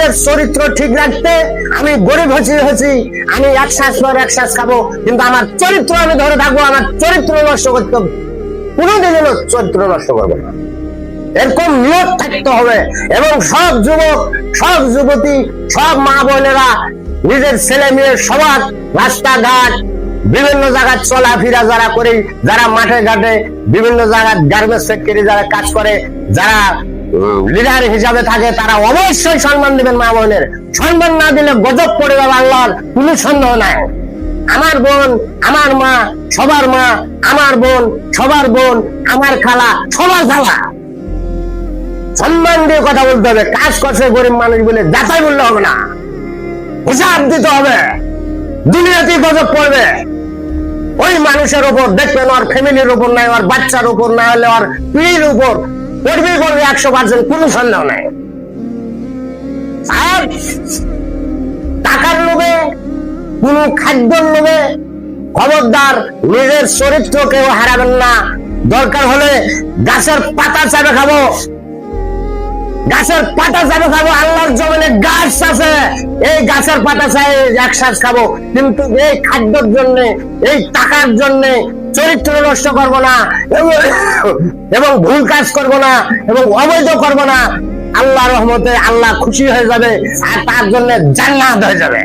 নিজের চরিত্র ঠিক রাখতে আমি গরিব হয়েছি, আমি এক শ্বাস পর এক শ্বাস খাবো, কিন্তু আমার চরিত্র আমি ধরে থাকবো, আমার চরিত্র নষ্ট করতে কোনোদিনও চরিত্র নষ্ট করবো না, এরকম নিয়ত থাকতে হবে। এবং সব যুবক, সব যুবতী, সব মা বোনেরা নিজের ছেলে মেয়ে সবার রাস্তাঘাট বিভিন্ন জায়গায় চলাফেরা যারা করে, যারা মাঠে ঘাটে বিভিন্ন জায়গায় গার্মেন্টস ফ্যাক্টরি যারা কাজ করে, যারা লিডার হিসাবে থাকে, তারা অবশ্যই সম্মান দিবেন। মা বোনের সম্মান না দিলে গজব পড়ে যাবে, আল্লাহর কোনো সন্দেহ নাই। আমার বোন, আমার মা, সবার মা, আমার বোন, সবার বোন, আমার খালা, সবার খালা, সম্মান দিয়ে কথা বলতে হবে। কাজ করছে গরিব মানুষ বলে যাচাই বললে হবে না, হিসাব দিতে হবে। দুনিয়াতে গজব পড়বে ওই মানুষের উপর, দেখবেন ওর ফ্যামিলির উপর নাই, ওর বাচ্চার উপর না হলে ওর পিড়ির উপর পড়বে, করবে 100%, কোনো সন্দেহ নাই। আর টাকার লোভে, কোন খাদ্যর লোভে খবরদার নিজের চরিত্র কেউ হারাবেন না। দরকার হলে গাছের পাতা চাবে খাবো, গাছের পাতা চাবে খাবো, আল্লাহর জমিনে গাছ আছে, এই গাছের পাতা চাই এক শ্বাস খাবো, কিন্তু এই খাদ্যের জন্য, এই টাকার জন্য চরিত্র নষ্ট করব না, এবং ভুল কাজ করব না, এবং অবৈধ করব না। আল্লাহর রহমতে আল্লাহ খুশি হয়ে যাবে, আর তার জন্য জান্নাত হয়ে যাবে।